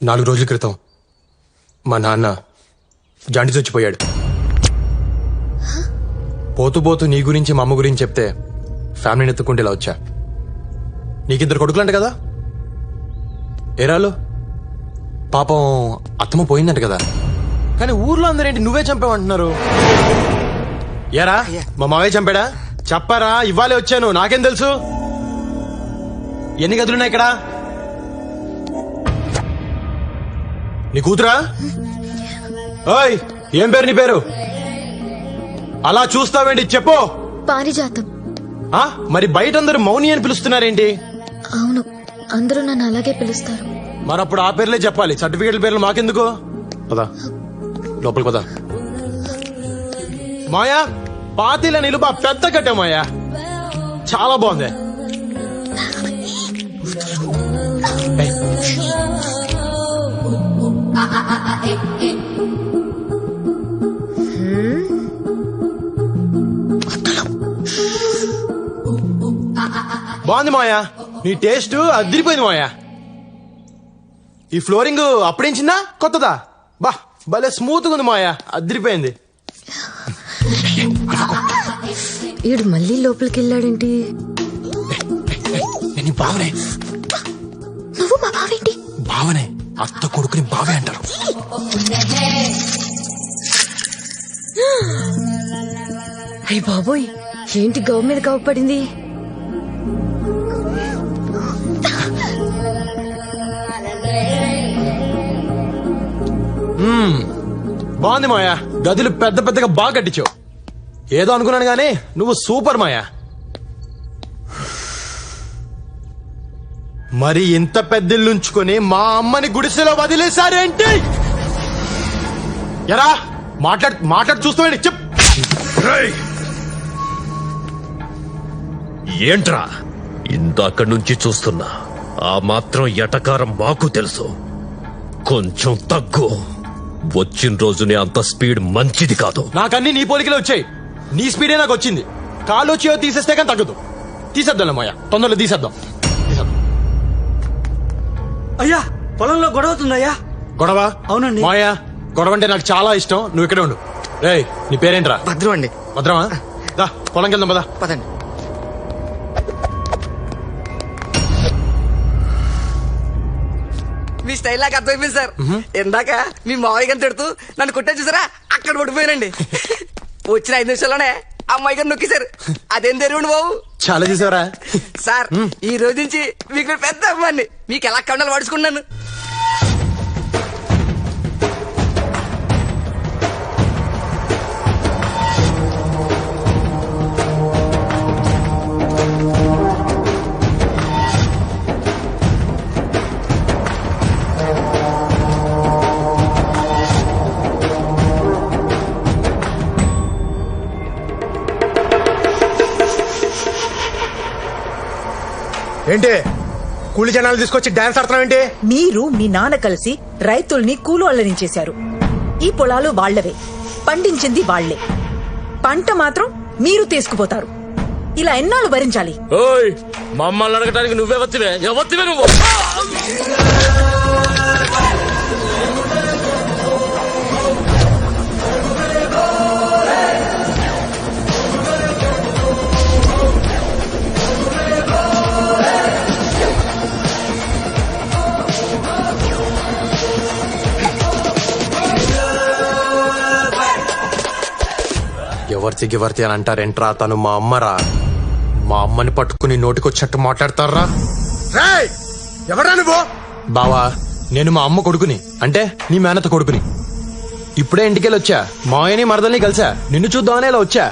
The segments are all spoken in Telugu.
4 రోజుల క్రితం మా నాన్న జాండీస్ వచ్చిపోయాడు. పోతూ పోతూ నీ గురించి మా అమ్మ గురించి చెప్తే ఫ్యామిలీని ఎత్తుకుంటే ఇలా వచ్చా. నీకిద్దరు కొడుకులంట కదా, ఏరాలు పాపం అత్తమ్మ పోయిందంట కదా. కానీ ఊర్లో అందరేంటి నువ్వే చంపావంటున్నారు. ఏరా మా మావయ్య చంపాడా? చెప్పరా, ఇవ్వాలే వచ్చాను, నాకేం తెలుసు. ఎన్ని గదులున్నాయి ఇక్కడ? నీ కూతురా? ఓయ్, ఏం పేరు నీ పేరు? అలా చూస్తావేంటి, చెప్పు. పారిజాతం. మరి బయట అందరూ మౌని అని పిలుస్తున్నారేంటి? అవును, అందరూ నన్ను అలాగే పిలుస్తారు. మరప్పుడు ఆ పేర్లే చెప్పాలి, సర్టిఫికేట్ల పేర్లు మాకెందుకు? పదా లోపలికి పదా. మాయా, పాతిల నిలుప పెద్ద కట్టే మాయా, చాలా బాగుంది. బాగుంది మాయా, నీ టేస్ట్ అదిరిపోయింది మాయా. ఈ ఫ్లోరింగ్ అప్పుడేంచిందా కొత్తదా? బా భలే స్మూత్ గా ఉంది మాయా, అదిరిపోయింది. ఈడు మళ్ళీ లోపలికి వెళ్ళాడేంటి? నేను బావనే. నువ్వు మా బావేంటి? బావనే, అత్త కొడుకుని బావే అంటారు. అయ్య బాబోయ్, ఏంటి గవ్ మీద గవ్ పడింది? బాగుంది మాయా, గదులు పెద్ద పెద్దగా బాగా కట్టించావు. ఏదో అనుకున్నాను గానీ నువ్వు సూపర్ మాయా. మరి ఇంత పెద్దిల్లుంచుకొని మా అమ్మని గుడిసెలో వదిలేశారేంటి? ఎరా మాట్లాడు చూస్తావేంటి? చెప్. ఏంట్రా ఇందాక నుంచి చూస్తున్నా, ఆ మాత్రం ఎటకారం మాకు తెలుసు. కొంచెం తగ్గు. వచ్చిన రోజునే అంత స్పీడ్ మంచిది కాదు. నాకన్నీ నీ పోలికలే వచ్చాయి, నీ స్పీడే నాకు వచ్చింది. కాలు వచ్చి తీసేస్తే కానీ తగ్గదు. తీసేద్దాం మాయా, తొందరలో తీసేద్దాం. అయ్యా, పొలంలో గొడవ అవుతుందయ్యా. గొడవ? అవునండి. మాయా, గొడవ అంటే నాకు చాలా ఇష్టం. నువ్వు ఇక్కడే ఉండు. రేయ్, నీ పేరేంట్రా? భద్రం అండి. భద్రమా? దా పొలంకి వెళ్దాం పదా. పదండి. మీ స్టైల్ నాకు అర్థమైపోయింది సార్. ఇందాక మీ మావయ్య గారిని తిడుతూ నన్ను కొట్టా చూసారా, అక్కడ పడిపోయానండి. వచ్చిన 5 నిమిషాల్లోనే అమ్మాయి గారు నొక్కేశారు. అదేం తెలియండి బాబు. చాలా చేసావరా సార్. ఈ రోజు నుంచి మీకు పెద్ద అమ్మాయిని, మీకు ఎలా కండలు పడుచుకున్నాను. ఏంటి కూలి జనాలు తీసుకొచ్చి డాన్స్ ఆడుతున్నావు ఏంటి? మీరు మీ నాన్న కలిసి రైతుల్ని కూలోళ్ళనించేశారు. ఈ పొలాలు వాళ్లవే, పండించింది వాళ్లే, పంట మాత్రం మీరు తీసుకుపోతారు. ఇలా ఎన్నాళ్ళు భరించాలి? ఓయ్, మమ్మల్ని అడగటానికి నువ్వే వచ్చివే. ఎవరివే నువ్వు? ఎవరితి అని అంటారేంట్రా? తను మా అమ్మరా. మా అమ్మని పట్టుకుని నోటికొచ్చినట్టు మాట్లాడతారా? ఎవరా నువ్వు? బావా, నేను మా అమ్మ కొడుకుని, అంటే నీ మేనత కొడుకుని. ఇప్పుడే ఇంటికెళ్ళి వచ్చా, మాయని మరదల్ని కలిసా. నిన్ను చూద్దామనే ఇలా వచ్చా.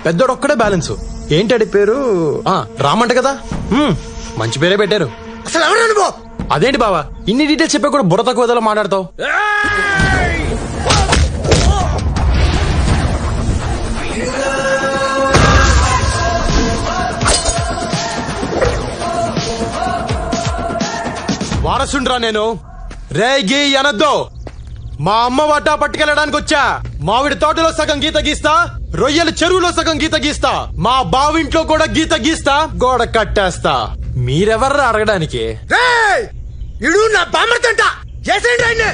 పెద్దోడొక్కడే బ్యాలెన్స్. ఏంటడి పేరు? రామంట కదా. మంచి పేరే పెట్టారు. అసలు ఎవరా నువ్వు? అదేంటి బావా, ఇన్ని డీటెయిల్స్ చెప్పా కూడా బుర్ర తక్కువ విధాలో మాట్లాడతావు. వారసుండ్రా నేను. రేగి అనద్దు. మా అమ్మ వాటా పట్టుకెళ్ళడానికి వచ్చా. మామిడి తోటలో సగం గీత గీస్తా, రొయ్యల చెరువులో సగం గీత గీస్తా, మా బావింట్లో కూడా గీత గీస్తా, గోడ కట్టేస్తా. మీరెవర్రా అడగడానికి? ఇడు నా బామ్మర్తంట. చేసేయండి ఆయన్ని.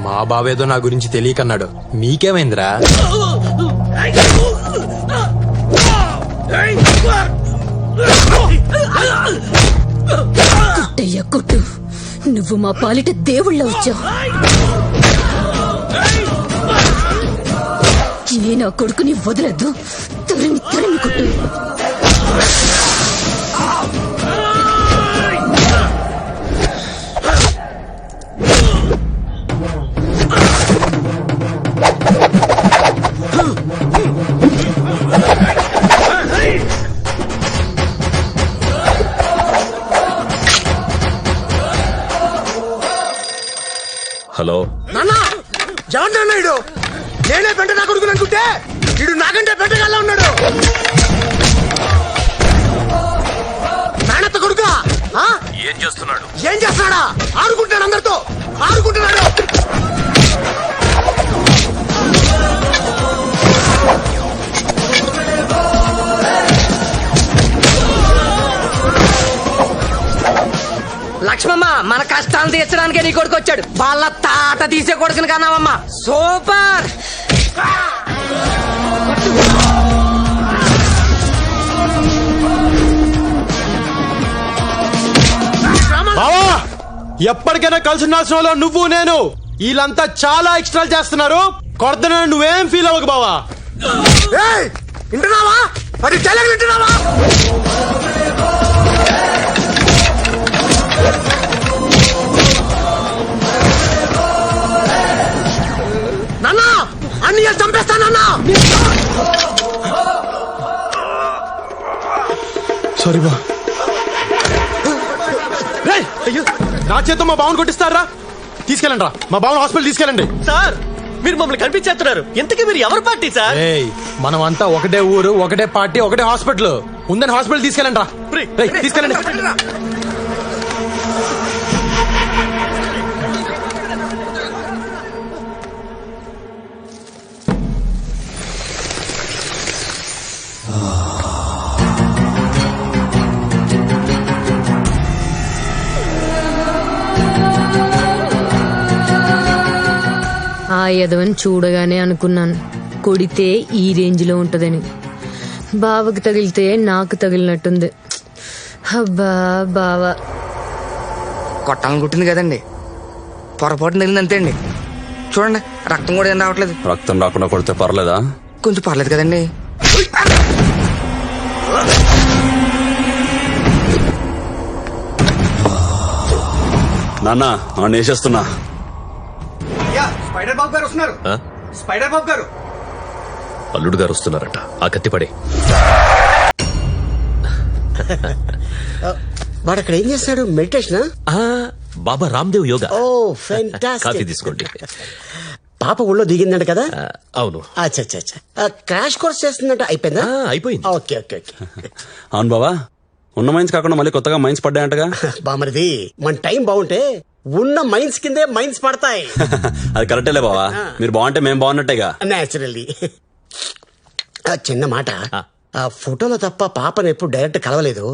మా బావేదో నా గురించి తెలియకన్నాడు, మీకేమైందిరా? కొట్టయ్యా కొట్టు, నువ్వు మా పాలిట దేవుళ్ళ వచ్చావు. ఏ నా కొడుకుని వదలద్దు, తరిమి తరిమి కొట్టు. హలో, నాన్న జాన్ అన్నాడు, నేనే పెంట నా కొడుకుని అనుకుంటే వీడు నాకంటే పెంటగాళ్ళ ఉన్నాడు. మేనత్త కొడుక ఏం చేస్తున్నాడు? ఏం చేస్తున్నాడా? ఆడుకుంటున్నాడు, అందరితో ఆడుకుంటున్నాడు. లక్ష్మమ్మ, మన కష్టాలు తీర్చడానికే నీ కొడుకు వచ్చాడు. వాళ్ళ తాట తీసే కొడుకుని కన్నావమ్మా. సూపర్. బావా, ఎప్పటికైనా కలిసి ఉండాల్సిన వాళ్ళు నువ్వు నేను. వీళ్ళంతా చాలా ఎక్స్ట్రాలు చేస్తున్నారు. కొడతనే నువ్వేం ఫీల్ అవ్వకు బావా. వింటున్నావా? అది తెలగ వింటున్నావా? నాన్న, అన్ని చంపేస్తానన్నా. సారీ బా. అయ్యో, నా చేత మా బావన్ కొట్టిస్తారా? తీసుకెళ్ళండి రా, మా బావన్ హాస్పిటల్ తీసుకెళ్ళండి. సార్, మీరు మమ్మల్ని కనిపించేస్తున్నారు. ఎంతకీ మీరు ఎవరు పార్టీ సార్? మనం అంతా ఒకటే ఊరు, ఒకటే పార్టీ, ఒకటే హాస్పిటల్ ఉందని హాస్పిటల్ తీసుకెళ్ళండి రా. తీసుకెళ్ళండి. ఆ యదవని చూడగానే అనుకున్నాను, కొడితే ఈ రేంజ్ లో ఉంటదని. బావకి తగిలితే నాకు తగిలినట్టుంది. అబ్బా బావా, కొట్టాలని కుట్టింది కదండి, పొరపాటు తగిలింది అంతే అండి. చూడండి, రక్తం కూడా ఏం రావట్లేదు. రక్తం రాకుండా కొడితే పర్లేదా? కొంచెం పర్లేదు కదండి. నాన్న వేసేస్తున్నా. స్పైడర్ బాబు గారు వస్తున్నారు. ఆ? స్పైడర్ బాబు గారు. అల్లుడు గారు వస్తున్నారట. ఆ కత్తి పడే. వాడు అక్కడ ఏం చేస్తాడు? మెడిటేషన్? బాబా రామ్దేవ్ యోగా. ఓ కాఫీ ఫెంటాస్టిక్. తీసుకోండి. పాప ఊళ్ళో దిగిందంట కదా? అవును, అచ్చా క్రాష్ కోర్స్ చేస్తుందంట. అయిపోయిందా? అయిపోయింది. ఓకే. అవును బావా, ఉన్న మైన్స్ కాకుండా మళ్ళీ కొత్తగా మైన్స్ పడ్డాయంటగా? బామరిది, మన టైం బాగుంటే ఉన్న మైన్స్ కిందే మైన్స్ పడతాయి. అది కరెక్టేలే బావా, మీరు బాగుంటే మేము బాగున్నట్టేగా. నేచురల్లీ. చిన్న మాట, ఆ ఫోటోలో తప్ప పాపను ఎప్పుడు డైరెక్ట్ కలవలేదు.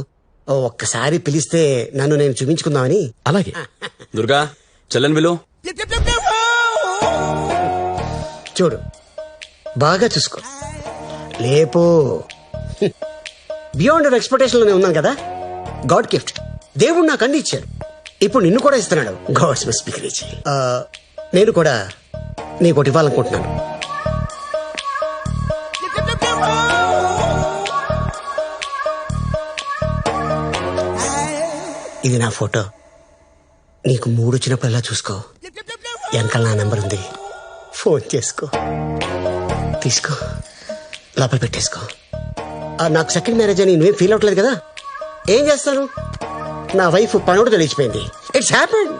ఒక్కసారి పిలిస్తే నన్ను నేను చూపించుకుందామని. అలాగే. దుర్గా, చెల్లెని విలు. చూడు, బాగా చూసుకో, లేపో. బియాండ్ అవర్ ఎక్స్పెక్టేషన్ లోనే ఉన్నాను కదా. గాడ్ గిఫ్ట్, దేవుడు నాకు అన్ని ఇచ్చాడు, ఇప్పుడు నిన్ను కూడా ఇస్తున్నాడు. God's must be rich. నేను కూడా నీకోటి ఇవ్వాలనుకుంటున్నాను. ఇది నా ఫోటో. నీకు మూడు వచ్చినప్పుడల్లా చూసుకో. వెనకాల నా నెంబర్ ఉంది, ఫోన్ చేసుకో. తీసుకో, లోపల పెట్టేసుకో. నాకు సెకండ్ మ్యారేజ్ అని నువ్వేం ఫీల్ అవట్లేదు కదా? ఏం చేస్తాను, నా వైఫ్ పనోడు తెలిసిపోయింది. It's happen.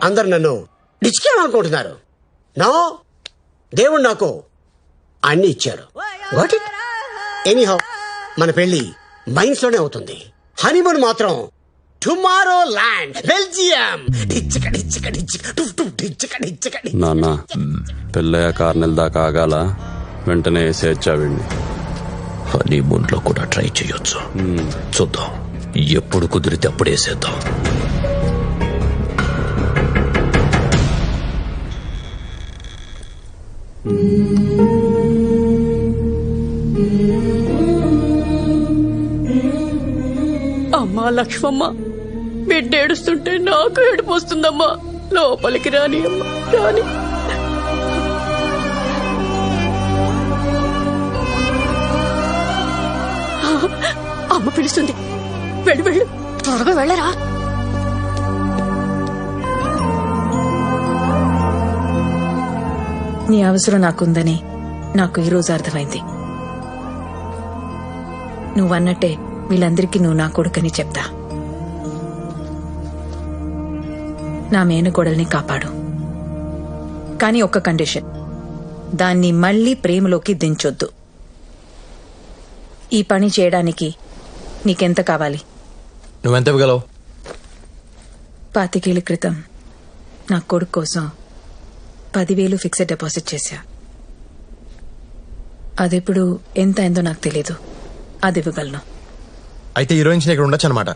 అందరు నన్ను డిచ్కేయాలనుకుంటున్నారు. నో, దేవుడు నాకు అన్ని ఇచ్చారు. వాట్ ఇట్ ఎనీహౌ మన పెళ్లి మైన్స్ లోనే అవుతుంది. హనీమూన్ మాత్రం టుమారో ల్యాండ్ బెల్జియం. నాన్న పెళ్ళయ్యాక 6 నెలల దాకా ఆగాల, వెంటనే వేసేచ్చావిండి. హనీమూన్ లో కూడా ట్రై చేయొచ్చు. చూద్దాం, ఎప్పుడు కుదిరితే అప్పుడు వేసేద్దాం. అమ్మా లక్ష్మమ్మ, బిడ్డ ఏడుస్తుంటే నాకు ఏడుపు వస్తుందమ్మా. లోపలికి రాని అమ్మా, రాని. అమ్మ పిలుస్తుంది, వెళ్ళు వెళ్ళు, త్వరగా వెళ్ళరా. నీ అవసరం నాకుందని నాకు ఈరోజు అర్థమైంది. నువ్వన్నట్టే వీళ్ళందరికీ నువ్వు నా కొడుకని చెప్తా. నా మేనగోడల్ని కాపాడు. కానీ ఒక్క కండిషన్, దాన్ని మళ్ళీ ప్రేమలోకి దించొద్దు. ఈ పని చేయడానికి నీకెంత కావాలి? నువ్వెంత ఇవ్వగలవు? 25 ఏళ్ల క్రితం నా కొడుకు కోసం 10,000 ఫిక్స్డ్ డిపాజిట్ చేశా. అదెప్పుడు ఎంత అయిందో నాకు తెలీదు. అది ఇవ్వగలను. అయితే హీరోయిన్స్ ఇక్కడ ఉండొచ్చు అనమాట.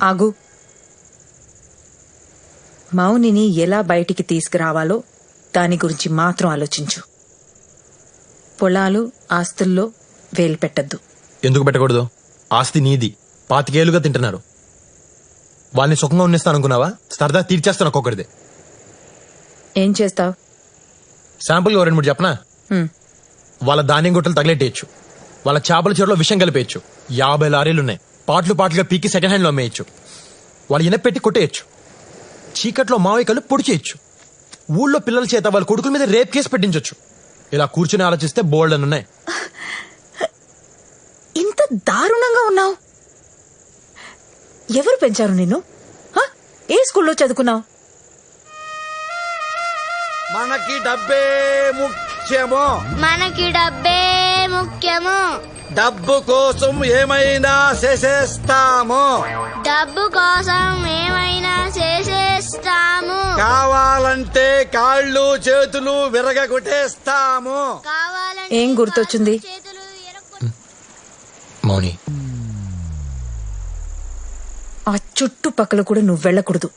ఆగు. మౌనిని ఎలా బయటికి తీసుకురావాలో దాని గురించి మాత్రం ఆలోచించు. పొలాలు ఆస్తుల్లో వేలు పెట్టద్దు. ఎందుకు పెట్టకూడదు? ఆస్తి నీది. 25 ఏళ్లుగా తింటున్నారు. వాళ్ళని సుఖంగా ఉన్నిస్తాను అనుకున్నావా? సరదా తీర్చేస్తాను ఒక్కొక్కరిది. ఏం చేస్తావు? శాంపుల్ 2-3 చెప్పనా? వాళ్ళ ధాన్యం గుట్టలు తగిలెట్టేయచ్చు. వాళ్ళ చేపల చెరువులో విషం కలిపేయచ్చు. 50 లారీలున్నాయి. పాటలుగా పీకి సెకండ్ హ్యాండ్ లో అమ్మేయచ్చు. వాళ్ళు ఇనపెట్టి కొట్టేయచ్చు. చీకట్లో మావయ్యకలు పొడి చేయొచ్చు. ఊళ్ళో పిల్లల చేత వాళ్ళ కొడుకుల మీద రేప్ కేసు పెట్టించొచ్చు. ఇలా కూర్చుని ఆలోచిస్తే బోల్డ్ అని ఉన్నాయి. ఇంత దారుణంగా ఉన్నావు. ఎవరు పెంచారు నిన్ను? ఏ స్కూల్లో చదువుకున్నావు? మనకి డబ్బే ముఖ్యము. డబ్బు కోసం ఏమైనా చేసేస్తాము. కావాలంటే కాళ్ళు చేతులు విరగొట్టేస్తాము. ఏం గుర్తొచ్చింది? మౌని, ఆ చుట్టుపక్కల కూడా నువ్వు వెళ్ళకూడదు.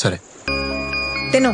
సరే తిను.